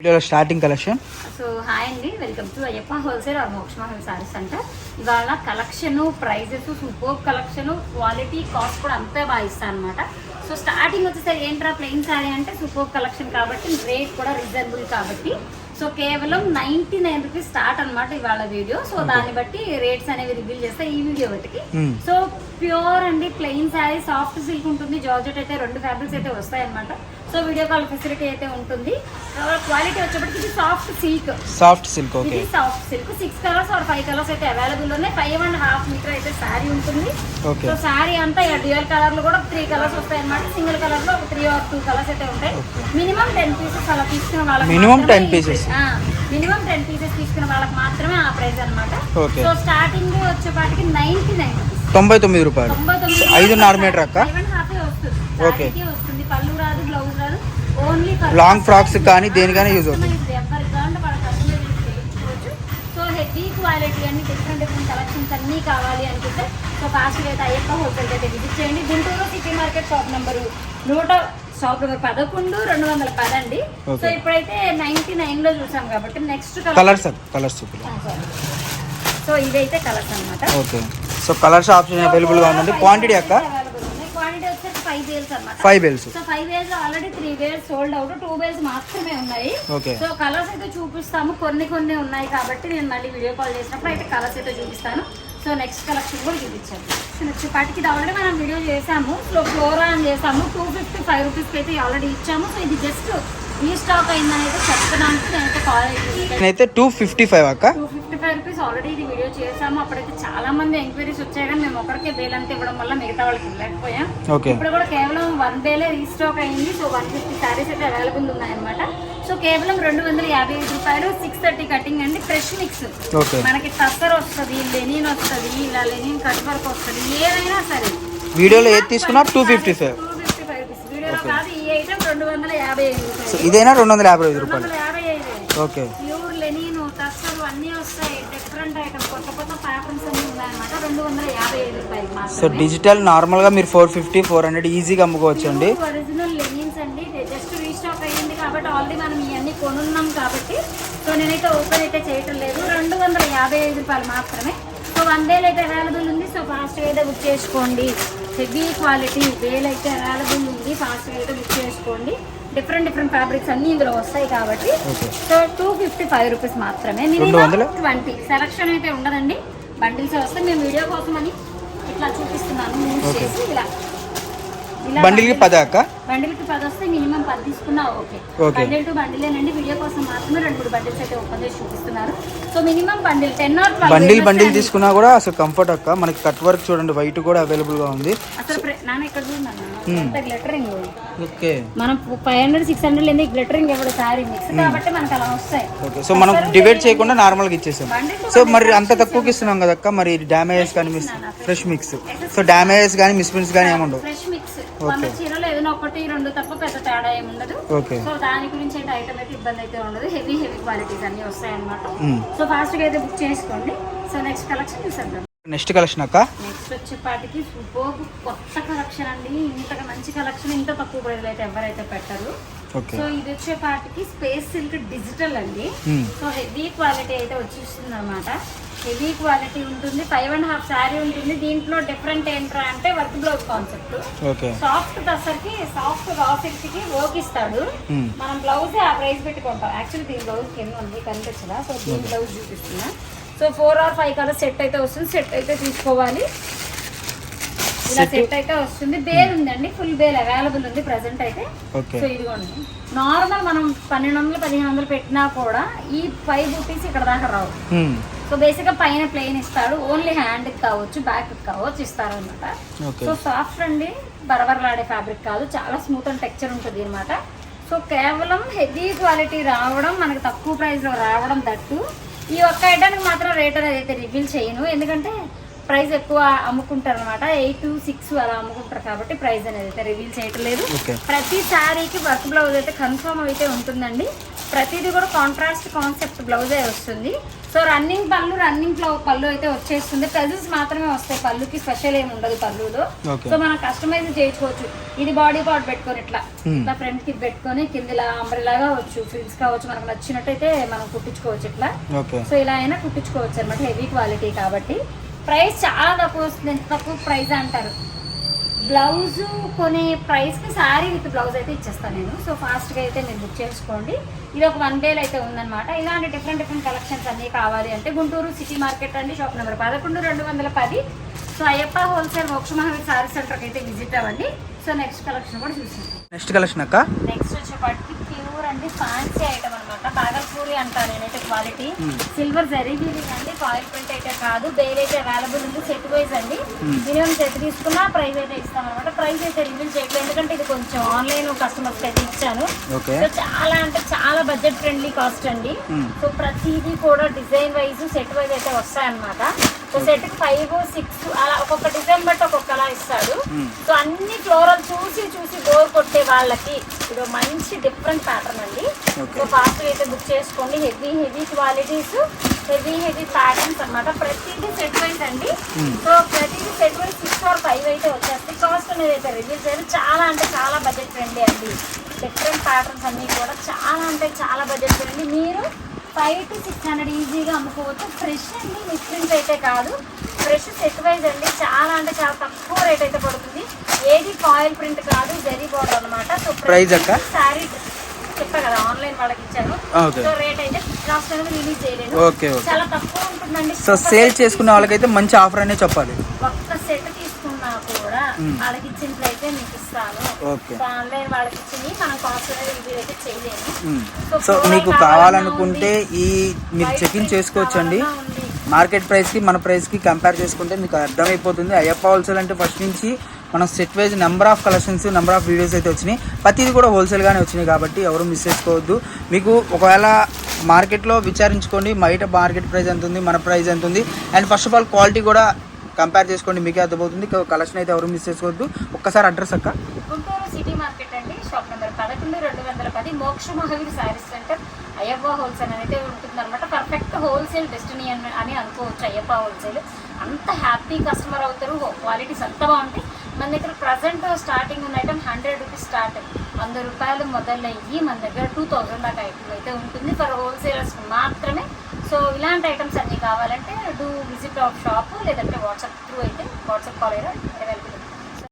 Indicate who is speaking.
Speaker 1: వీడియోలో starting collection.
Speaker 2: So hi అండి, welcome to Ayyappa wholesale or Mokshamahal saris centre. ఇవాళ collection, prices, super collection, quality, cost కూడా అంతే బాగా ఇస్తాను అనమాట. సో స్టార్టింగ్ వచ్చేసరికి ఏంట్రా ప్లెయిన్ సారీ అంటే సూపర్ కలెక్షన్ కాబట్టి రేట్ కూడా రీజనబుల్ కాబట్టి సో కేవలం 99 రూపీస్ స్టార్ట్ అనమాట ఇవాళ వీడియో. సో దాన్ని బట్టి రేట్స్ అనేవి రివీల్ చేస్తా ఈ వీడియో బట్టి. సో ప్యూర్ అండి ప్లెయిన్ శారీ, సాఫ్ట్ సిల్క్ ఉంటుంది, జార్జెట్ అయితే 2 ఫ్యాబ్రిక్స్ అయితే వస్తాయి అనమాట. సో వీడియో కాల్ ఫెసిలిటీ అయితే ఉంటుంది. క్వాలిటీ వచ్చేప్పటికి ఇది సాఫ్ట్ సిల్క్. ఇది soft silk 6 colours or 5 colours అయితే అవైలబుల్ ఉన్నాయి. 5.5 మీటర్ అయితే శారీ ఉంటుంది. సో శారీ అంతా డ్యూయల్ కలర్ లో కూడా 3 కలర్స్ వస్తాయి అనమాట. సింగిల్ కలర్ లో 3 or 2 కలర్స్ అయితే ఉంటాయి. మినిమం 10 పీసెస్ అలా తీసుకున్న వాళ్ళకి మినిమం 10 పీసెస్ తీసుకున్న వాళ్ళకి మాత్రమే ఆ ప్రైస్ అనమాట. సో స్టార్టింగ్ వచ్చేపాటికి 99
Speaker 1: రూపాయలు 5.5 మీటర్ అక్క.
Speaker 2: 5.5 వస్తుంది. వస్తుంది పళ్ళు రాదు, బ్లౌజ్ రాదు, ఓన్లీ
Speaker 1: లాంగ్ ఫ్రాక్స్ కానీ దేనికైనా యూజ్ అవుతుంది.
Speaker 2: సో హెవీ క్వాలిటీ అన్ని డిఫరెంట్ కలెక్షన్స్ అన్నీ కావాలి అనుకుంటే సో ఫాస్ట్ అయితే అయ్యప్ప హోల్సేల్ అయితే విజిట్ చేయండి. Guntur city market shop number 11 210 అండి. సో ఇప్పుడైతే 99 లో చూసాం కాబట్టి నెక్స్ట్
Speaker 1: కలర్స్
Speaker 2: సో ఇదైతే కలర్స్ అనమాట.
Speaker 1: Okay, so colours option available గా ఉందండి. క్వాంటిటీ అక్క
Speaker 2: క్వాంటిటీ వచ్చేసి 5 బేల్స్ అన్నమాట.
Speaker 1: 5 bales.
Speaker 2: So 5 bales already 3 bales sold out, 2 bales మాత్రమే ఉన్నాయి. సో కలర్స్ అయితే చూపిస్తాము, కొన్ని ఉన్నాయి కాబట్టి నేను మళ్ళీ వీడియో కాల్ చేసినప్పుడు అయితే కలర్స్ అయితే చూపిస్తాను. సో నెక్స్ట్ కలెక్షన్ కూడా చూపించాను. నెక్స్ట్ పాటికి ఇది ఆల్రెడీ మనం వీడియో చేసాము, ఫ్లోరా అని చేసాము. 255 రూపీస్కి అయితే ఆల్రెడీ ఇచ్చాము. సో ఇది జస్ట్ ఈ స్టాక్ అయిందని అయితే చెప్తున్నాను. నేనైతే కాల్
Speaker 1: అయితే 255 అక్క.
Speaker 2: 255 రూపీస్ ఆల్రెడీ ఇది వీడియో చేసాము. అప్పుడైతే చాలా మంది ఎంక్వైరీస్ వచ్చాయి కానీ మేము ఒకరికే బేల్ అంతా ఇవ్వడం వల్ల మిగతా వాళ్ళకి ఇవ్వలేకపోయాం. ఇప్పుడు కూడా కేవలం 1 బేలే రీస్టాక్ అయింది. సో 150 శారీస్ అయితే అవైలబుల్ ఉన్నాయన్నమాట. సో కేవలం 255 రూపాయలు. 630 కటింగ్ అండి. ఫ్రెష్ మిక్స్ మనకి టస్సర్ వస్తుంది, లెనిన్ వస్తుంది, ఇలా లెనిన్ కట్ వర్క్ వస్తుంది. ఏదైనా సరే
Speaker 1: వీడియోలో ఏది తీసుకున్నా 255
Speaker 2: రూపీస్. వీడియోలో కాదు, ఈ ఐటమ్ 255 రూపాయలు.
Speaker 1: ఇదైనా 255 రూపాయలు.
Speaker 2: 255.
Speaker 1: ఓకే,
Speaker 2: ప్యూర్ లెనిన్ టస్సర్ అన్నీ వస్తాయి. డిఫరెంట్ ఐటమ్, కొత్త ప్యాటర్న్స్ అన్ని ఉన్నాయన్నమాట. 255 రూపాయలు మాత్రమే.
Speaker 1: సో డిజిటల్ నార్మల్ గా మీరు 450 400 ఈజీగా అమ్ముకోవచ్చు అండి.
Speaker 2: ఒరిజినల్ లెనిన్స్ అండి. జస్ట్ రీస్టాక్ అయ్యింది కాబట్టి ఆల్రెడీ మనం ఇవన్నీ కొనున్నాం కాబట్టి సో నేనైతే ఓపెన్ అయితే చేయటం లేదు. 255 రూపాయలు మాత్రమే. సో 1 బేల్ అయితే అవైలబుల్ ఉంది. సో ఫాస్ట్గా అయితే బుక్ చేసుకోండి. హెవీ క్వాలిటీ బేల్ అయితే అవైలబుల్ ఉంది. ఫాస్ట్గా అయితే బుక్ చేసుకోండి. డిఫరెంట్ ఫ్యాబ్రిక్స్ అన్ని ఇందులో వస్తాయి కాబట్టి సో 255 రూపీస్ మాత్రమే. మినిమం 20 సెలక్షన్ అయితే ఉండదండి. బండిల్స్ వస్తే మేము వీడియో కోసం అని ఇట్లా చూపిస్తున్నాను. మూవ్ చేసి ఇలా
Speaker 1: బండిల్కి 10 అక్క.
Speaker 2: బండిల్కి 10 వస్తే మినిమం 10 తీసుకున్నా ఓకే. బండిల్ టు బండిలేనండి. వీడియో కోసం మాత్రమే 2-3 బండిల్స్ అయితే ఓపెన్ చేసి చూపిస్తున్నారు. So minimum bundle 10 or 12
Speaker 1: bundle తీసుకున్నా కూడా అసలు కంఫర్ట్ అక్క. మనకి కట్ వర్క్ చూడండి, వైట్ కూడా అవైలబుల్ గా ఉంది.
Speaker 2: అసలు నాన్న ఇక్కడ చూడండి గ్లిటరింగ్.
Speaker 1: ఓకే,
Speaker 2: మనం 500 600 ఎందుకు గ్లిటరింగ్ ఇవ్వడు సారీ మిక్స్ కాబట్టి మనకు అలా వస్తాయి.
Speaker 1: ఓకే, సో మనం డివైడ్ చేయకుండా నార్మల్ గా ఇచ్చేసాం. సో మరి అంత తక్కువకి ఇస్తున్నాం కదక్క. మరి డ్యామేజెస్ కానీ ఫ్రెష్ మిక్స్, సో డ్యామేజెస్ కానీ మిస్ప్రింట్స్ కానీ ఏముండవు.
Speaker 2: ఫ్రెష్ మిక్స్ 100 చీరలు ఏదైనా 1-2 తప్ప పెద్ద తేడా ఏమి ఉండదు. సో దాని గురించి అయితే ఐటమ్ అయితే ఇబ్బంది అయితే ఉండదు. హెవీ క్వాలిటీస్ అన్ని వస్తాయి అనమాట. సో ఫాస్ట్ గా అయితే బుక్ చేసుకోండి. సో నెక్స్ట్ కలెక్షన్ చూసేద్దాం.
Speaker 1: నెక్స్ట్ కలెక్షన్ అక్క.
Speaker 2: నెక్స్ట్ వచ్చేపాటికి సూపర్ కొత్త కలెక్షన్ అండి. ఇంతగా మంచి కలెక్షన్ ఇంత తక్కువ ప్రైస్ అయితే ఎవరైతే పెట్టరు. సో ఇది వచ్చేపాటికి స్పేస్ సిల్క్ డిజిటల్ అండి. సో హెవీ క్వాలిటీ అయితే వచ్చేస్తుంది అనమాట. హెవీ క్వాలిటీ ఉంటుంది. 5.5 శారీ ఉంటుంది. దీంట్లో డిఫరెంట్ ఏంట్రా అంటే వర్క్ బ్లౌజ్ కాన్సెప్ట్. సాఫ్ట్ టస్సర్కి, సాఫ్ట్ రా సిల్క్ కి వర్క్ ఇస్తాడు. మనం బ్లౌజ్ ఆ ప్రైస్ పెట్టుకుంటాం. యాక్చువల్లీ దీని బ్లౌజ్ కింద ఉంది కనిపించదా. సో దీని బ్లౌజ్ చూపిస్తున్నా. సో 4 or 5 కలర్స్ సెట్ అయితే వస్తుంది. సెట్ అయితే తీసుకోవాలి. ఇలా సెట్ అయితే వస్తుంది. బేల్ ఉందండి, ఫుల్ బేల్ అవైలబుల్ ఉంది ప్రెసెంట్ అయితే. సో ఇదిగోండి, నార్మల్ మనం 1200-1500 పెట్టినా కూడా ఈ 5 బూటీస్ ఇక్కడ దాకా రావు. సో బేసిక్ గా పైన ప్లెయిన్ ఇస్తాడు. ఓన్లీ హ్యాండ్ కావచ్చు, బ్యాక్ కావచ్చు ఇస్తారు అనమాట. సో సాఫ్ట్ అండి, బరబరలాడే ఫ్యాబ్రిక్ కాదు, చాలా స్మూత్ అండ్ టెక్చర్ ఉంటుంది అనమాట. సో కేవలం హెవీ క్వాలిటీ రావడం, మనకి తక్కువ ప్రైస్ లో రావడం, దట్టు ఈ ఒక్క ఐటానికి మాత్రం రేట్ అనేది అయితే రివీల్ చేయను. ఎందుకంటే ప్రైస్ ఎక్కువ అమ్ముకుంటారు అనమాట. 8-6 అలా అమ్ముకుంటారు కాబట్టి ప్రైస్ అనేది అయితే రివీల్ చేయటం లేదు. ప్రతి శారీకి వర్క్ బ్లౌజ్ అయితే కన్ఫర్మ్ అయితే ఉంటుందండి. ప్రతిదీ కూడా కాంట్రాస్ట్ కాన్సెప్ట్ బ్లౌజే వస్తుంది. సో రన్నింగ్ పళ్ళు అయితే వచ్చేస్తుంది. ప్లజెస్ మాత్రమే వస్తాయి, పళ్ళుకి స్పెషల్ ఏమి ఉండదు పళ్ళులో. సో మనం కస్టమైజ్ చేయించుకోవచ్చు. ఇది బాడీ పార్ట్ పెట్టుకొని ఇట్లా ఫ్రంట్ కి పెట్టుకొని కింద ఇలా అంబ్రెలాగా వచ్చు, ఫ్రిల్స్ కావచ్చు, మనకు నచ్చినట్టయితే మనం కుట్టించుకోవచ్చు ఇట్లా. సో ఇలా అయినా కుట్టించుకోవచ్చు అనమాట. హెవీ క్వాలిటీ కాబట్టి ప్రైస్ చాలా తక్కువ వస్తుంది. తక్కువ ప్రైస్ అంటారు, బ్లౌజ్ కొనే ప్రైస్కి శారీ విత్ బ్లౌజ్ అయితే ఇచ్చేస్తాను నేను. సో ఫాస్ట్గా అయితే మీరు బుక్ చేసుకోండి. ఇది ఒక 1 day అయితే ఉందన్నమాట. ఇలాంటి డిఫరెంట్ కలెక్షన్స్ అన్నీ కావాలి అంటే గుంటూరు సిటీ మార్కెట్ అండి, shop number 11 210. So Ayyappa wholesale మోక్ష మహావీర్ సారీ సెంటర్కి అయితే విజిట్ అవ్వండి. సో నెక్స్ట్ కలెక్షన్ కూడా చూసాం.
Speaker 1: నెక్స్ట్ కలెక్షన్ అక్క,
Speaker 2: నెక్స్ట్ వచ్చేపాటికి ప్యూర్ అండి ఫ్యాన్సీ ఐటమ్ అనమాట. బాగల్పూరి అంటాను నేనైతే. క్వాలిటీ సిల్వర్ జరీ వీవింగ్ అండి, ఫాయిల్ ప్రింట్ అయితే కాదు. బేల్ అయితే అవైలబుల్ ఉంది, సెట్ వైజ్ అండి. మినిమం సెట్ తీసుకున్నా ప్రైస్ అయితే ఇస్తాం అనమాట. ప్రైస్ అయితే రివీల్ చేయట్లేదు ఎందుకంటే ఇది కొంచెం ఆన్లైన్ కస్టమర్స్ అయితే ఇచ్చాను. సో చాలా అంటే చాలా బడ్జెట్ ఫ్రెండ్లీ కాస్ట్ అండి. సో ప్రతిదీ కూడా డిజైన్ వైజ్ సెట్ వైజ్ అయితే వస్తాయన్నమాట. సో సెట్ కి 5, 6 అలా ఒక్కొక్క డిజైన్ బట్టి ఒక్కొక్కలా ఇస్తాడు. సో అన్ని ఫ్లోరల్ చూసి బోర్ కొట్టే వాళ్ళకి ఇది మంచి డిఫరెంట్ ప్యాటర్న్ అండి. సో ఫాస్ట్ అయితే బుక్ చేసుకోండి. హెవీ క్వాలిటీస్, హెవీ ప్యాటర్న్స్ అన్నమాట. ప్రతిదీ సెట్ వైజ్ అండి. సో ప్రతిదీ సెట్ వైజ్ 6 or 5 అయితే వచ్చేస్తాయి. కాస్ట్ అనేది అయితే రివ్యూస్ అయితే చాలా అంటే చాలా బడ్జెట్ ఫ్రెండ్లీ అండి. డిఫరెంట్ ప్యాటర్న్స్ అన్నీ కూడా చాలా అంటే చాలా బడ్జెట్ ఫ్రెండ్లీ. మీరు 500 to 600 ఈజీగా అమ్ముకోవచ్చు. ఫ్రెష్ అండి, మిస్ప్రింట్ అయితే కాదు. ఫ్రెష్ సెట్ వైజ్ అండి. చాలా అంటే చాలా తక్కువ రేట్ అయితే పడుతుంది. ఏది ఫాయిల్ ప్రింట్ కాదు, జరీ బోర్డర్ అనమాట. సో ప్రైస్ శారీ చెప్పా కదా, ఆన్లైన్ వాళ్ళకి ఇచ్చాను. సో రేట్ అయితే లాస్ట్ అనేది రిలీజ్ చేయలేదు, చాలా తక్కువ ఉంటుందండి.
Speaker 1: సో సేల్ చేసుకునే వాళ్ళకైతే మంచి ఆఫర్ అనే చెప్పాలి.
Speaker 2: ఒక్క సెట్ తీసుకున్నా కూడా వాళ్ళకి ఇచ్చినట్లయితే మీకు ఇస్తాను. సో ఆన్లైన్ వాళ్ళకి ఇచ్చింది మనం కాస్ట్ అనేది రివ్యూ అయితే చేయలేము.
Speaker 1: సో మీకు కావాలనుకుంటే ఈ మీరు చెకింగ్ చేసుకోవచ్చు అండి. మార్కెట్ ప్రైస్కి మన ప్రైస్కి కంపేర్ చేసుకుంటే మీకు అర్థమైపోతుంది. అయ్యప్ప హోల్సేల్ అంటే ఫస్ట్ నుంచి మనం set wise number of collections, number of videos అయితే వచ్చినాయి. ప్రతిదీ కూడా హోల్సేల్గానే వచ్చినాయి కాబట్టి ఎవరు మిస్ చేసుకోవద్దు. మీకు ఒకవేళ మార్కెట్లో విచారించుకోండి, బయట మార్కెట్ ప్రైస్ ఎంత ఉంది, మన ప్రైస్ ఎంత ఉంది, and first of all quality కూడా కంపేర్ చేసుకోండి, మీకే అర్థమవుతుంది. కలెక్షన్ అయితే ఎవరు మిస్ చేసుకోవద్దు. ఒక్కసారి అడ్రస్ అక్క.
Speaker 2: గుంటూరు సిటీ మార్కెట్ అండి, షాప్ నెంబర్ 11 210, మోక్ష Mahavir sorry centre, Ayyappa wholesale అనేది ఉంటుంది అనమాట. పర్ఫెక్ట్ హోల్సేల్ డెస్టినీ అని అనుకోవచ్చు. అయ్యప్ప హోల్సేల్ అంత హ్యాపీ కస్టమర్ అవుతారు. క్వాలిటీస్ అంత బాగుంటాయి. మన దగ్గర ప్రజెంట్ స్టార్టింగ్ ఉన్న ఐటమ్ 100 రూపీస్ స్టార్ట్, 100 రూపాయలు మొదలయ్యి మన దగ్గర 2000 దాకా ఐటమ్ అయితే ఉంటుంది ఫర్ హోల్సేలర్స్ మాత్రమే. సో ఇలాంటి ఐటమ్స్ అన్నీ కావాలంటే డూ విజిట్ ఆఫ్ షాప్, లేదంటే వాట్సాప్ త్రూ అయితే వాట్సాప్ కాల్ అయినా అవైలబుల్